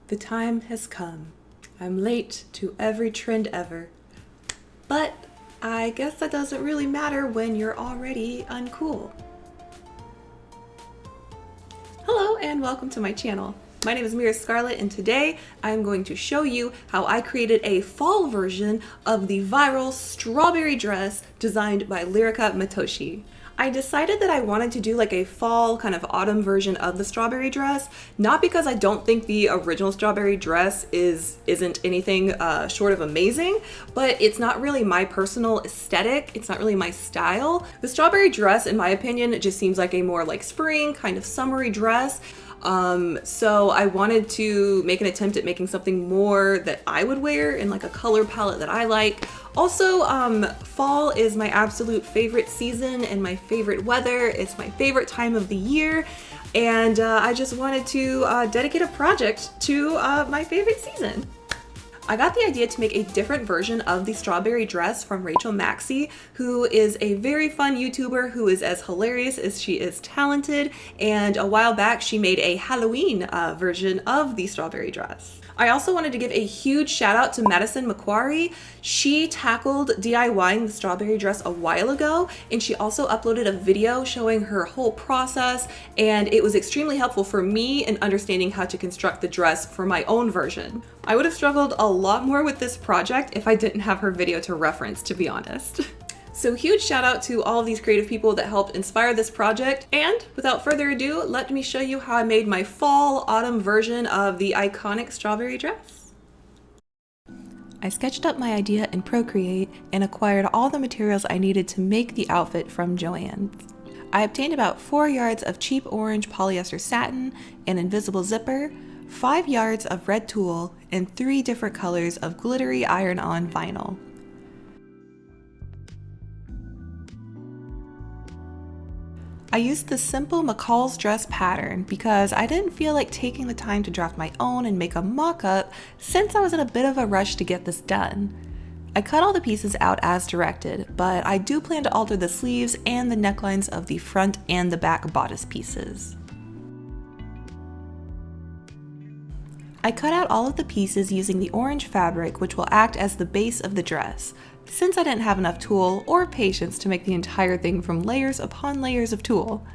The time has come. I'm late to every trend ever. But I guess that doesn't really matter when you're already uncool. Hello and welcome to my channel. My name is Mira Scarlett and today I'm going to show you how I created a fall version of the viral strawberry dress designed by Lyrica Matoshi. I decided that I wanted to do like a fall kind of autumn version of the strawberry dress, not because I don't think the original strawberry dress isn't anything short of amazing, but it's not really my personal aesthetic. It's not really my style. The strawberry dress, in my opinion, just seems like a more like spring kind of summery dress. So I wanted to make an attempt at making something more that I would wear in like a color palette that I like. Also, fall is my absolute favorite season and my favorite weather. It's my favorite time of the year. And I just wanted to dedicate a project to my favorite season. I got the idea to make a different version of the strawberry dress from Rachel Maxey, who is a very fun YouTuber who is as hilarious as she is talented, and a while back she made a Halloween version of the strawberry dress. I also wanted to give a huge shout out to Madison Macquarie. She tackled DIYing the strawberry dress a while ago, and she also uploaded a video showing her whole process, and it was extremely helpful for me in understanding how to construct the dress for my own version. I would have struggled a lot more with this project if I didn't have her video to reference, to be honest. So huge shout out to all of these creative people that helped inspire this project. And without further ado, let me show you how I made my fall autumn version of the iconic strawberry dress. I sketched up my idea in Procreate and acquired all the materials I needed to make the outfit from Joann's. I obtained about 4 yards of cheap orange polyester satin, an invisible zipper, 5 yards of red tulle, and 3 different colors of glittery iron-on vinyl. I used the simple McCall's dress pattern because I didn't feel like taking the time to draft my own and make a mock-up since I was in a bit of a rush to get this done. I cut all the pieces out as directed, but I do plan to alter the sleeves and the necklines of the front and the back bodice pieces. I cut out all of the pieces using the orange fabric, which will act as the base of the dress, since I didn't have enough tulle or patience to make the entire thing from layers upon layers of tulle.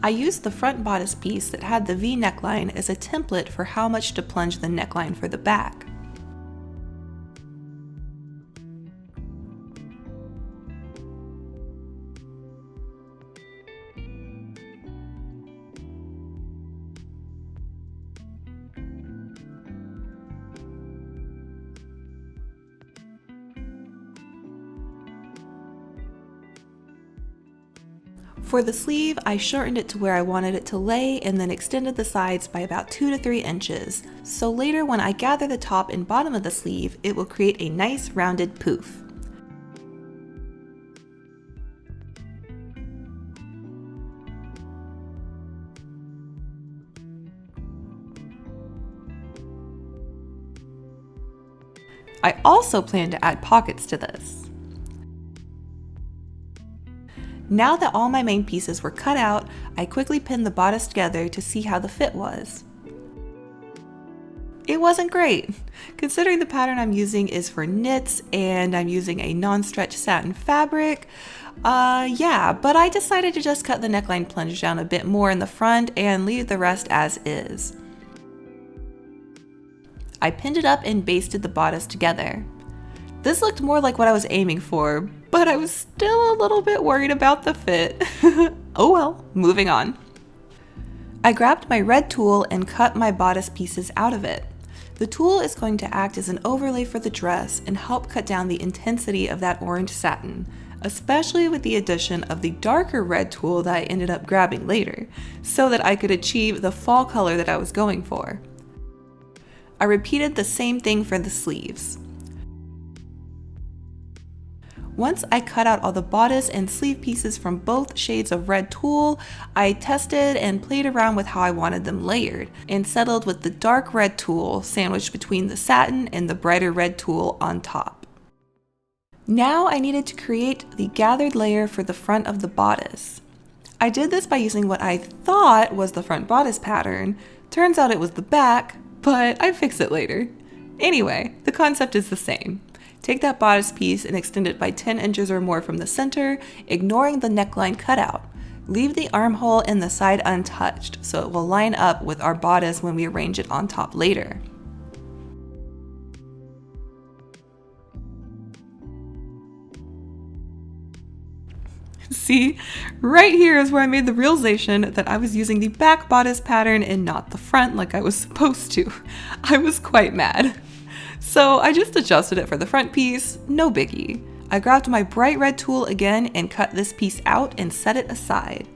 I used the front bodice piece that had the V neckline as a template for how much to plunge the neckline for the back. For the sleeve, I shortened it to where I wanted it to lay and then extended the sides by about 2 to 3 inches, so later when I gather the top and bottom of the sleeve, it will create a nice rounded poof. I also plan to add pockets to this. Now that all my main pieces were cut out, I quickly pinned the bodice together to see how the fit was. It wasn't great, considering the pattern I'm using is for knits and I'm using a non-stretch satin fabric. Yeah, but I decided to just cut the neckline plunge down a bit more in the front and leave the rest as is. I pinned it up and basted the bodice together. This looked more like what I was aiming for, but I was still a little bit worried about the fit. Oh well, moving on. I grabbed my red tulle and cut my bodice pieces out of it. The tulle is going to act as an overlay for the dress and help cut down the intensity of that orange satin, especially with the addition of the darker red tulle that I ended up grabbing later, so that I could achieve the fall color that I was going for. I repeated the same thing for the sleeves. Once I cut out all the bodice and sleeve pieces from both shades of red tulle, I tested and played around with how I wanted them layered, and settled with the dark red tulle sandwiched between the satin and the brighter red tulle on top. Now I needed to create the gathered layer for the front of the bodice. I did this by using what I thought was the front bodice pattern. Turns out it was the back, but I fix it later. Anyway, the concept is the same. Take that bodice piece and extend it by 10 inches or more from the center, ignoring the neckline cutout. Leave the armhole in the side untouched so it will line up with our bodice when we arrange it on top later. See, right here is where I made the realization that I was using the back bodice pattern and not the front like I was supposed to. I was quite mad. So I just adjusted it for the front piece, no biggie. I grabbed my bright red tool again and cut this piece out and set it aside.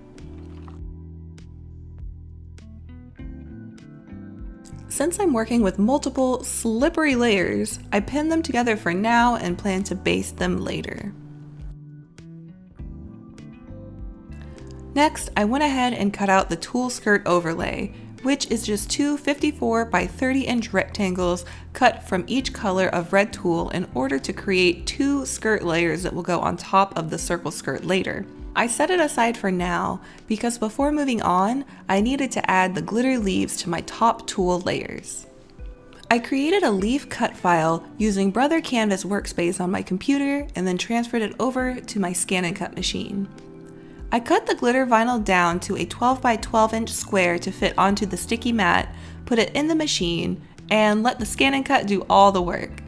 Since I'm working with multiple slippery layers, I pinned them together for now and plan to baste them later. Next, I went ahead and cut out the tulle skirt overlay, which is just two 54 by 30 inch rectangles cut from each color of red tulle in order to create two skirt layers that will go on top of the circle skirt later. I set it aside for now because before moving on, I needed to add the glitter leaves to my top tulle layers. I created a leaf cut file using Brother Canvas workspace on my computer and then transferred it over to my ScanNCut machine. I cut the glitter vinyl down to a 12 by 12 inch square to fit onto the sticky mat, put it in the machine, and let the ScanNCut do all the work.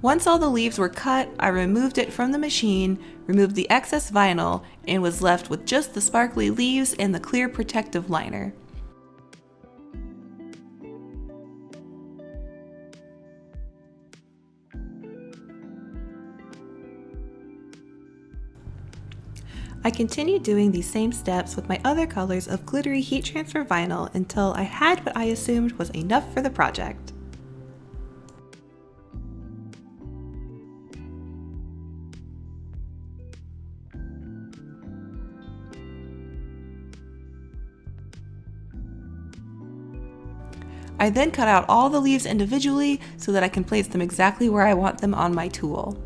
Once all the leaves were cut, I removed it from the machine, removed the excess vinyl, and was left with just the sparkly leaves and the clear protective liner. I continued doing these same steps with my other colors of glittery heat transfer vinyl until I had what I assumed was enough for the project. I then cut out all the leaves individually so that I can place them exactly where I want them on my tool.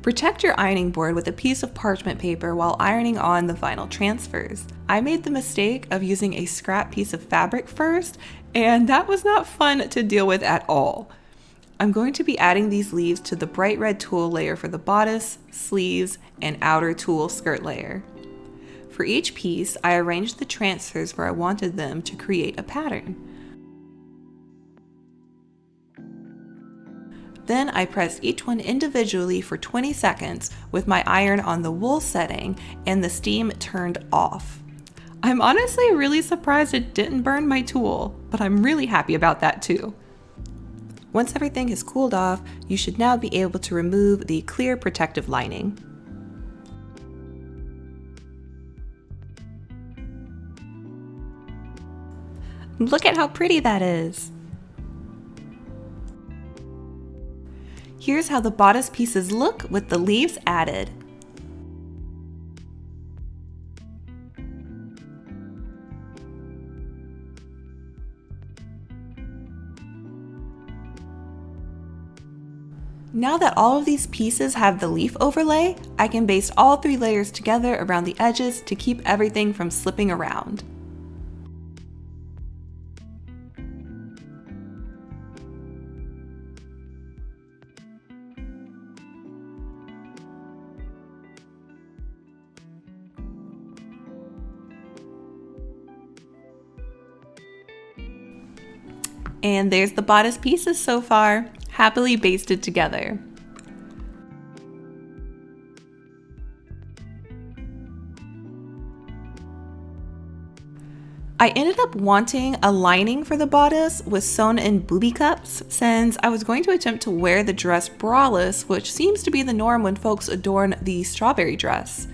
Protect your ironing board with a piece of parchment paper while ironing on the vinyl transfers. I made the mistake of using a scrap piece of fabric first, and that was not fun to deal with at all. I'm going to be adding these leaves to the bright red tulle layer for the bodice, sleeves, and outer tulle skirt layer. For each piece, I arranged the transfers where I wanted them to create a pattern. Then I pressed each one individually for 20 seconds with my iron on the wool setting and the steam turned off. I'm honestly really surprised it didn't burn my tool, but I'm really happy about that too. Once everything has cooled off, you should now be able to remove the clear protective lining. Look at how pretty that is! Here's how the bodice pieces look with the leaves added. Now that all of these pieces have the leaf overlay, I can baste all three layers together around the edges to keep everything from slipping around. And there's the bodice pieces so far, happily basted together. I ended up wanting a lining for the bodice with sewn in booby cups since I was going to attempt to wear the dress braless, which seems to be the norm when folks adorn the strawberry dress.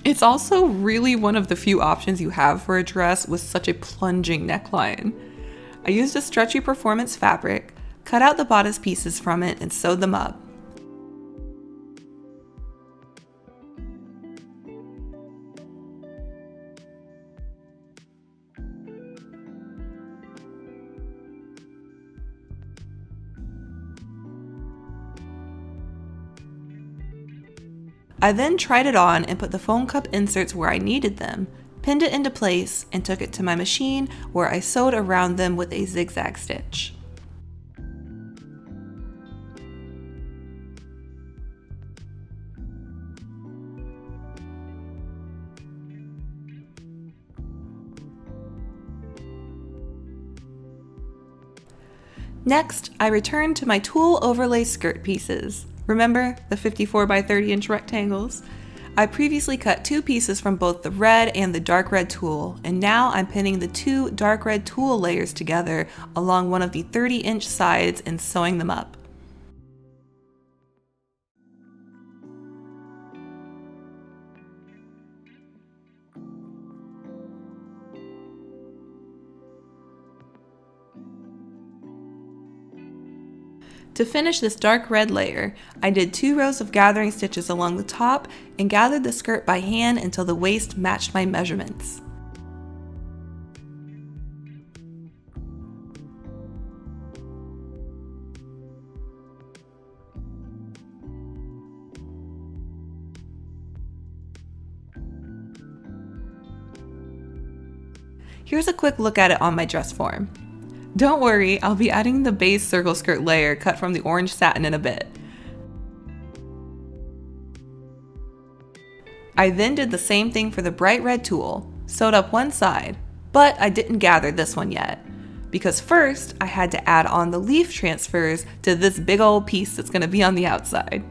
It's also really one of the few options you have for a dress with such a plunging neckline. I used a stretchy performance fabric, cut out the bodice pieces from it, and sewed them up. I then tried it on and put the foam cup inserts where I needed them, pinned it into place, and took it to my machine where I sewed around them with a zigzag stitch. Next, I returned to my tulle overlay skirt pieces. Remember the 54 by 30 inch rectangles? I previously cut 2 pieces from both the red and the dark red tulle, and now I'm pinning the 2 dark red tulle layers together along one of the 30-inch sides and sewing them up. To finish this dark red layer, I did 2 rows of gathering stitches along the top and gathered the skirt by hand until the waist matched my measurements. Here's a quick look at it on my dress form. Don't worry, I'll be adding the base circle skirt layer cut from the orange satin in a bit. I then did the same thing for the bright red tulle, sewed up one side, but I didn't gather this one yet, because first I had to add on the leaf transfers to this big old piece that's going to be on the outside.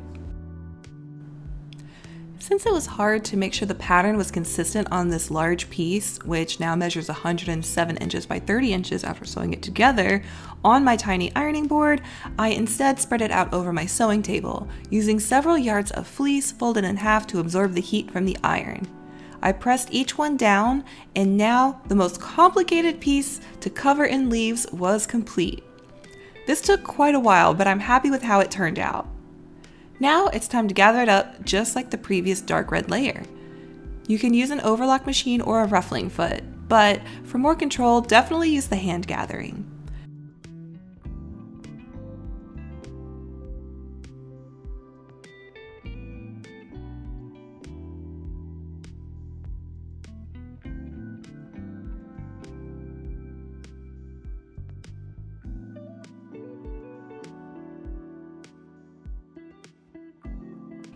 Since it was hard to make sure the pattern was consistent on this large piece, which now measures 107 inches by 30 inches after sewing it together, on my tiny ironing board, I instead spread it out over my sewing table, using several yards of fleece folded in half to absorb the heat from the iron. I pressed each one down, and now the most complicated piece to cover in leaves was complete. This took quite a while, but I'm happy with how it turned out. Now it's time to gather it up just like the previous dark red layer. You can use an overlock machine or a ruffling foot, but for more control, definitely use the hand gathering.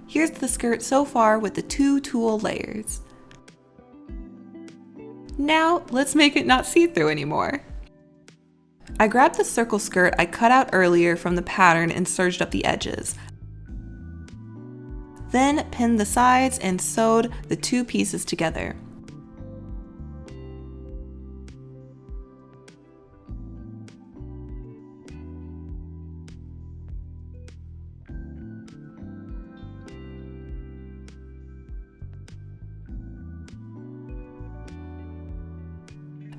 Here's the skirt so far with the 2 tulle layers. Now let's make it not see-through anymore. I grabbed the circle skirt I cut out earlier from the pattern and serged up the edges. Then pinned the sides and sewed the 2 pieces together.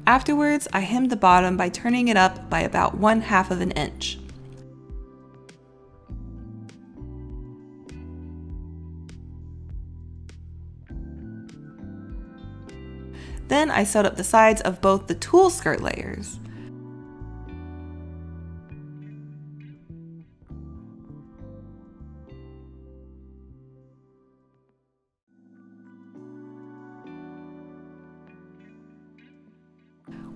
Afterwards, I hemmed the bottom by turning it up by about 1/2 of an inch. Then I sewed up the sides of both the tulle skirt layers.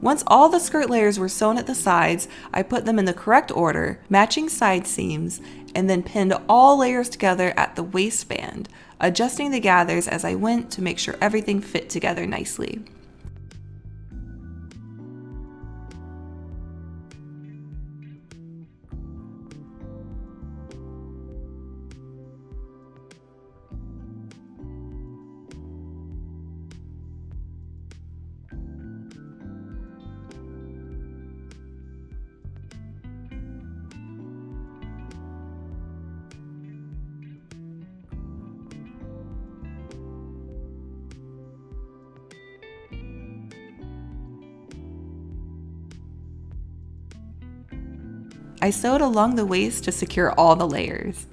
Once all the skirt layers were sewn at the sides, I put them in the correct order, matching side seams, and then pinned all layers together at the waistband, adjusting the gathers as I went to make sure everything fit together nicely. I sewed along the waist to secure all the layers.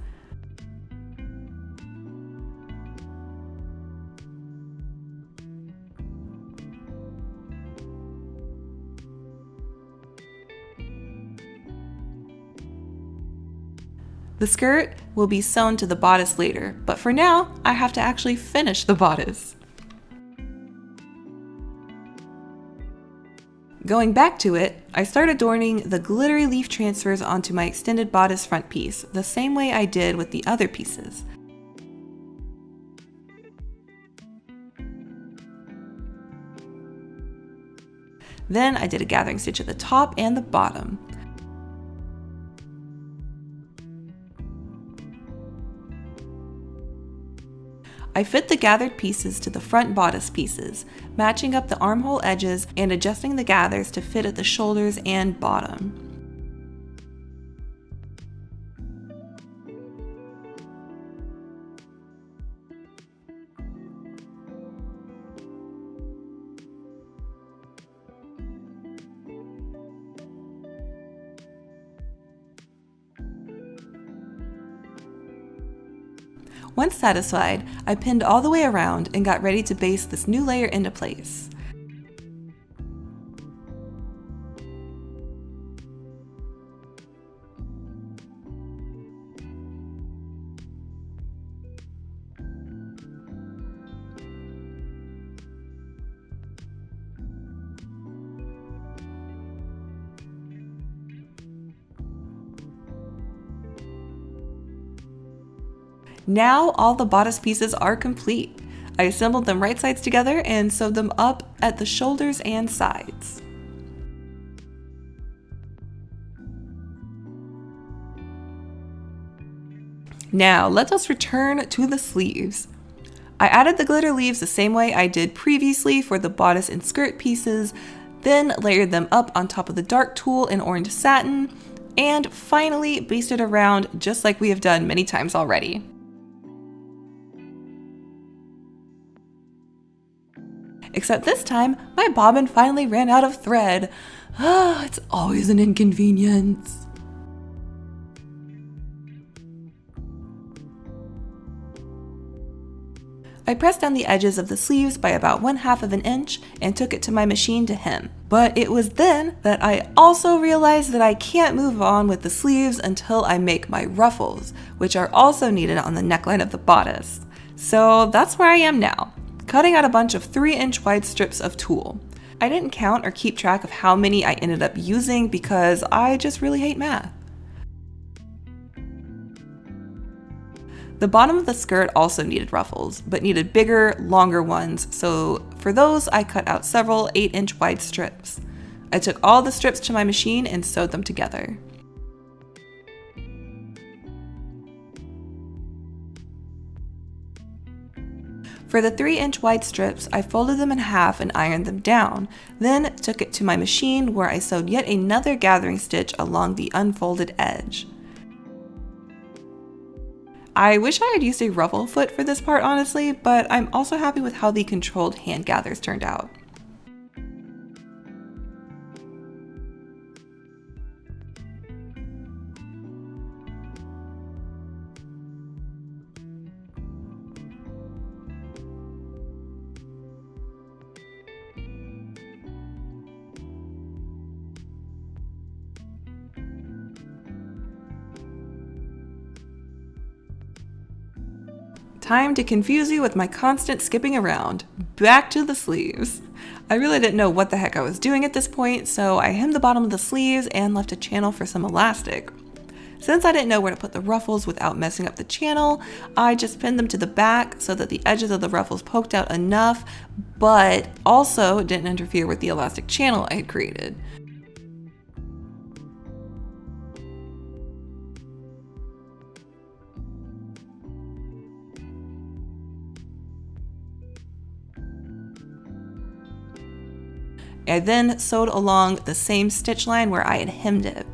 The skirt will be sewn to the bodice later, but for now, I have to actually finish the bodice. Going back to it, I start adorning the glittery leaf transfers onto my extended bodice front piece, the same way I did with the other pieces. Then I did a gathering stitch at the top and the bottom. I fit the gathered pieces to the front bodice pieces, matching up the armhole edges and adjusting the gathers to fit at the shoulders and bottom. Once satisfied, I pinned all the way around and got ready to baste this new layer into place. Now all the bodice pieces are complete. I assembled them right sides together and sewed them up at the shoulders and sides. Now let us return to the sleeves. I added the glitter leaves the same way I did previously for the bodice and skirt pieces, then layered them up on top of the dark tulle in orange satin, and finally basted around just like we have done many times already. Except this time, my bobbin finally ran out of thread. It's always an inconvenience. I pressed down the edges of the sleeves by about 1/2 of an inch and took it to my machine to hem. But it was then that I also realized that I can't move on with the sleeves until I make my ruffles, which are also needed on the neckline of the bodice. So that's where I am now, cutting out a bunch of 3-inch wide strips of tulle. I didn't count or keep track of how many I ended up using because I just really hate math. The bottom of the skirt also needed ruffles, but needed bigger, longer ones, so for those I cut out several 8-inch wide strips. I took all the strips to my machine and sewed them together. For the 3-inch wide strips, I folded them in half and ironed them down, then took it to my machine where I sewed yet another gathering stitch along the unfolded edge. I wish I had used a ruffle foot for this part honestly, but I'm also happy with how the controlled hand gathers turned out. Time to confuse you with my constant skipping around. Back to the sleeves. I really didn't know what the heck I was doing at this point, so I hemmed the bottom of the sleeves and left a channel for some elastic. Since I didn't know where to put the ruffles without messing up the channel, I just pinned them to the back so that the edges of the ruffles poked out enough, but also didn't interfere with the elastic channel I had created. I then sewed along the same stitch line where I had hemmed it.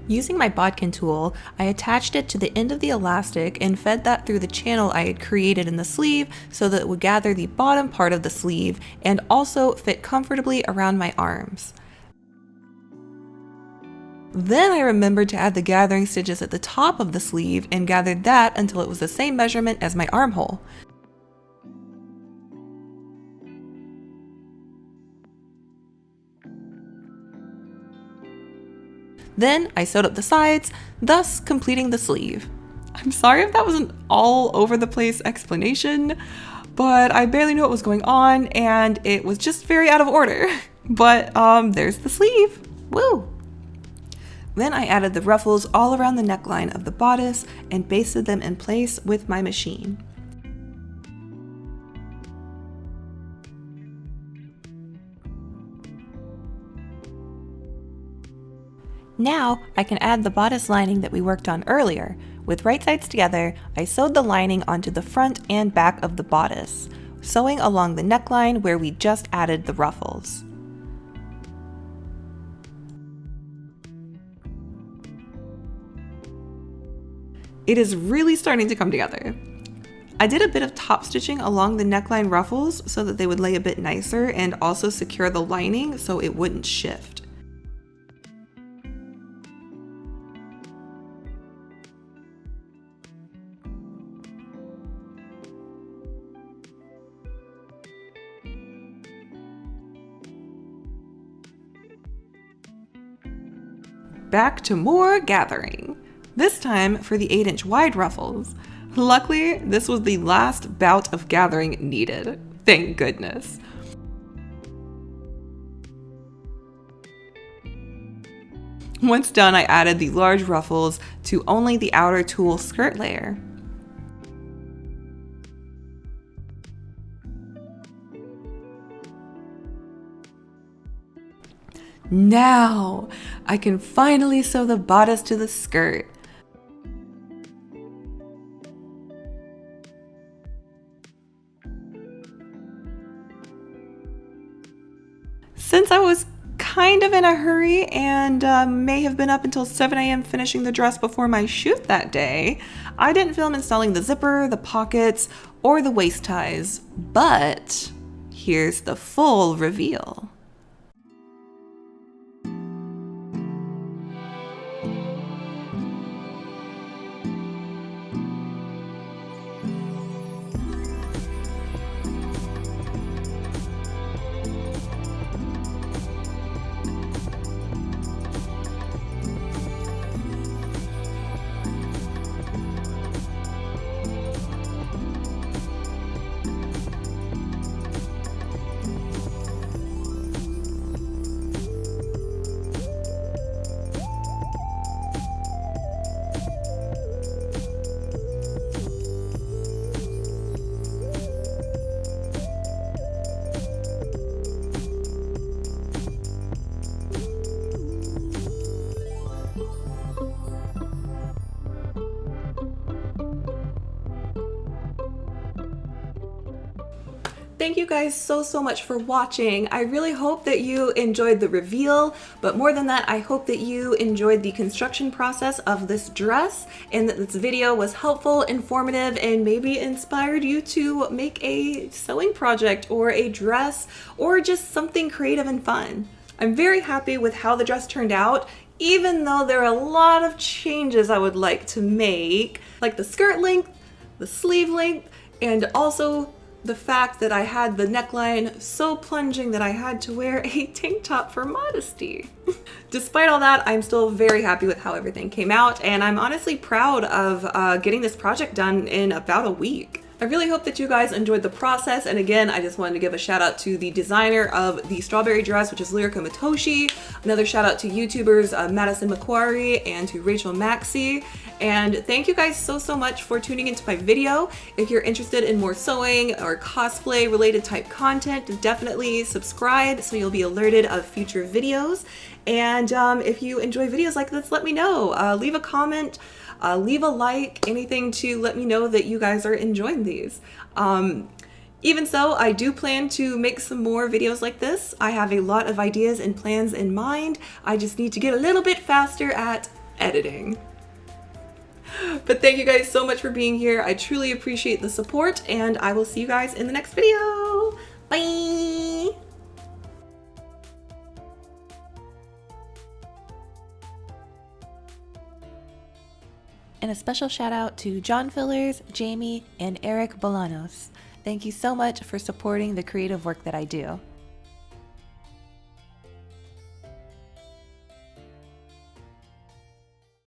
Using my bodkin tool, I attached it to the end of the elastic and fed that through the channel I had created in the sleeve so that it would gather the bottom part of the sleeve and also fit comfortably around my arms. Then I remembered to add the gathering stitches at the top of the sleeve and gathered that until it was the same measurement as my armhole. Then I sewed up the sides, thus completing the sleeve. I'm sorry if that was an all over the place explanation, but I barely knew what was going on and it was just very out of order. But there's the sleeve. Woo! Then I added the ruffles all around the neckline of the bodice and basted them in place with my machine. Now I can add the bodice lining that we worked on earlier. With right sides together, I sewed the lining onto the front and back of the bodice, sewing along the neckline where we just added the ruffles. It is really starting to come together. I did a bit of top stitching along the neckline ruffles so that they would lay a bit nicer and also secure the lining so it wouldn't shift. Back to more gathering. This time for the 8-inch wide ruffles. Luckily, this was the last bout of gathering needed. Thank goodness. Once done, I added the large ruffles to only the outer tulle skirt layer. Now, I can finally sew the bodice to the skirt. Since I was kind of in a hurry and may have been up until 7 a.m. finishing the dress before my shoot that day, I didn't film installing the zipper, the pockets, or the waist ties, but here's the full reveal. Thank you guys so much for watching. I really hope that you enjoyed the reveal, but more than that, I hope that you enjoyed the construction process of this dress and that this video was helpful, informative, and maybe inspired you to make a sewing project or a dress or just something creative and fun. I'm very happy with how the dress turned out, even though there are a lot of changes I would like to make, like the skirt length, the sleeve length, and also the fact that I had the neckline so plunging that I had to wear a tank top for modesty. Despite all that, I'm still very happy with how everything came out, and I'm honestly proud of getting this project done in about a week. I really hope that you guys enjoyed the process, and again, I just wanted to give a shout out to the designer of the strawberry dress, which is Lyrica Matoshi. Another shout out to YouTubers Madison Macquarie and to Rachel Maxey. And thank you guys so much for tuning into my video. If you're interested in more sewing or cosplay related type content, definitely subscribe so you'll be alerted of future videos. And if you enjoy videos like this, let me know. Leave a comment. Leave a like, anything to let me know that you guys are enjoying these. Even so, I do plan to make some more videos like this. I have a lot of ideas and plans in mind. I just need to get a little bit faster at editing. But thank you guys so much for being here. I truly appreciate the support, and I will see you guys in the next video. Bye! And a special shout out to John Fillers, Jamie, and Eric Bolanos. Thank you so much for supporting the creative work that I do.